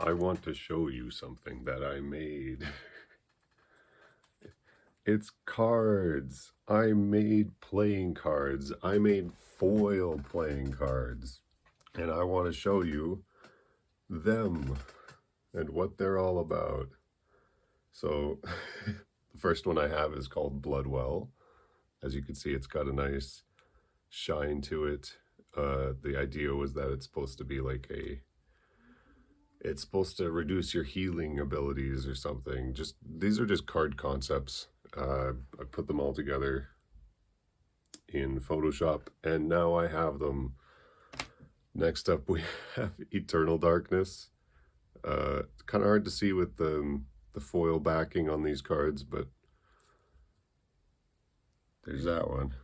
I want to show you something that I made. It's cards. I made playing cards. I made foil playing cards. And I want to show you them and what they're all about. So the first one I have is called Bloodwell. As you can see, it's got a nice shine to it. The idea was that it's supposed to be like it's supposed to reduce your healing abilities or something. These are just card concepts. I put them all together in Photoshop, and now I have them. Next up, we have Eternal Darkness. It's kind of hard to see with the foil backing on these cards, but there's that one.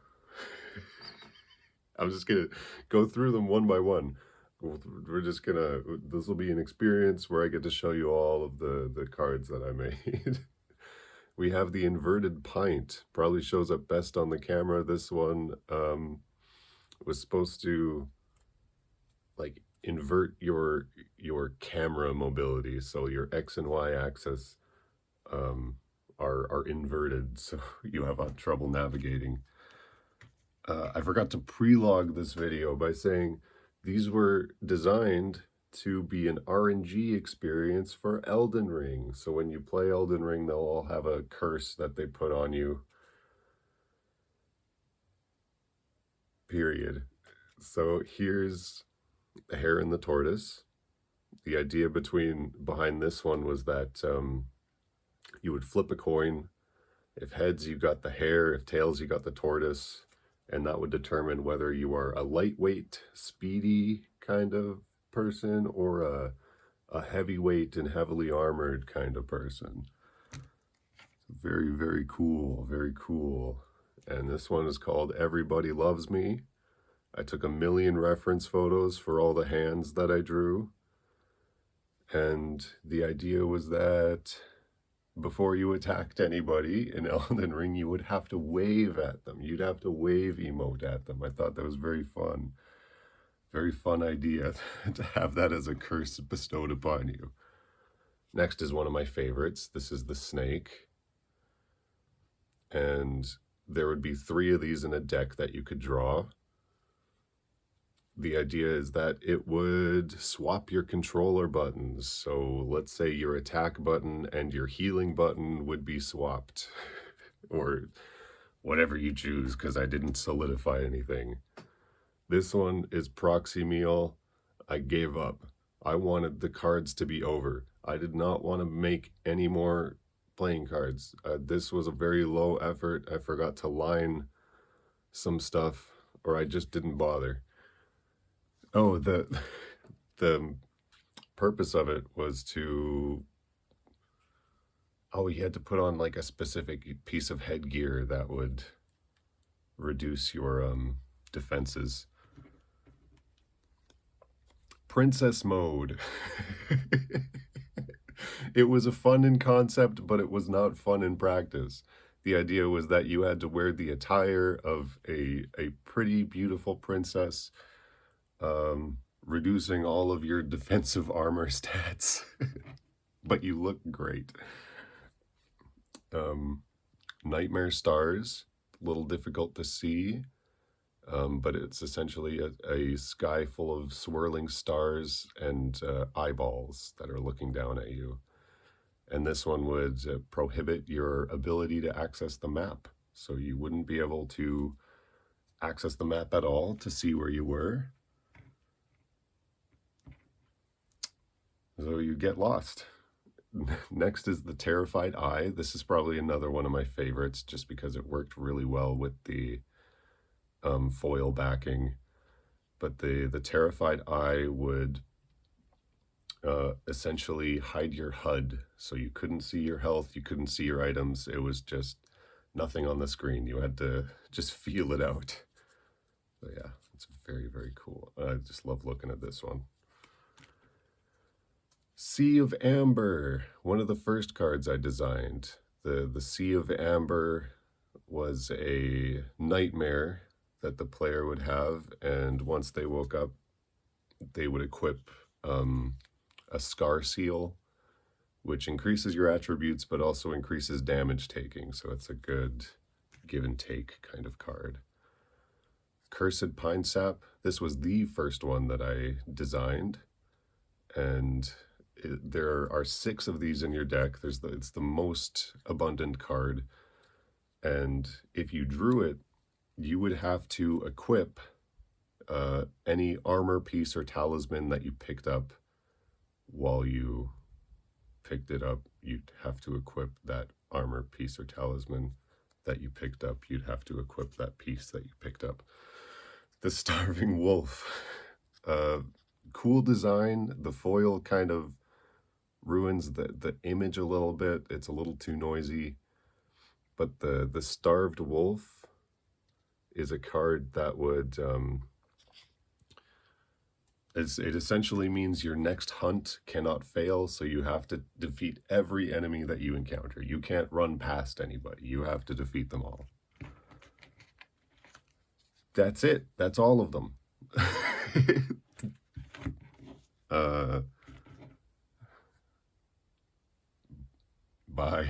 I'm just gonna go through them one by one. We're just gonna, this will be an experience where I get to show you all of the cards that I made. We have the Inverted Pint, probably shows up best on the camera. This one was supposed to like invert your camera mobility, so your X and Y axis are inverted, so you have trouble navigating. I forgot to pre-log this video by saying these were designed to be an RNG experience for Elden Ring. So when you play Elden Ring, they'll all have a curse that they put on you. Period. So here's the Hare and the Tortoise. The idea behind this one was that you would flip a coin. If heads, you got the hare. If tails, you got the tortoise. And that would determine whether you are a lightweight, speedy kind of person or a heavyweight and heavily armored kind of person. Very, very cool, very cool. And this one is called Everybody Loves Me. I took 1 million reference photos for all the hands that I drew. And the idea was that before you attacked anybody in Elden Ring, you would have to wave at them. You'd have to wave emote at them. I thought that was very fun. Very fun idea to have that as a curse bestowed upon you. Next is one of my favorites. This is the snake. And there would be 3 of these in a deck that you could draw. The idea is that it would swap your controller buttons. So let's say your attack button and your healing button would be swapped. Or whatever you choose, because I didn't solidify anything. This one is Proxy Meal. I gave up. I wanted the cards to be over. I did not want to make any more playing cards. This was a very low effort. I forgot to line some stuff, or I just didn't bother. Oh, the purpose of it was to, you had to put on like a specific piece of headgear that would reduce your defenses. Princess Mode. It was a fun in concept, but it was not fun in practice. The idea was that you had to wear the attire of a pretty beautiful princess, reducing all of your defensive armor stats, but you look great. Nightmare Stars, a little difficult to see, but it's essentially a sky full of swirling stars and eyeballs that are looking down at you. And this one would prohibit your ability to access the map. So you wouldn't be able to access the map at all to see where you were. So you get lost. Next is the Terrified Eye. This is probably another one of my favorites just because it worked really well with the foil backing. But the Terrified Eye would essentially hide your HUD. So you couldn't see your health, you couldn't see your items. It was just nothing on the screen. You had to just feel it out. So yeah, it's very, very cool. I just love looking at this one. Sea of Amber, one of the first cards I designed. The Sea of Amber was a nightmare that the player would have, and once they woke up, they would equip a Scar Seal, which increases your attributes but also increases damage taking, so it's a good give and take kind of card. Cursed Pine Sap, this was the first one that I designed, and there are 6 of these in your deck. It's the most abundant card, and if you drew it, you would have to equip any armor piece or talisman that you picked up while you picked it up. You'd have to equip that armor piece or talisman that you picked up. You'd have to equip that piece that you picked up. The Starving Wolf. Cool design. The foil kind of ruins the image a little bit. It's a little too noisy. But the Starved Wolf is a card that would... it essentially means your next hunt cannot fail, so you have to defeat every enemy that you encounter. You can't run past anybody. You have to defeat them all. That's it. That's all of them. Bye.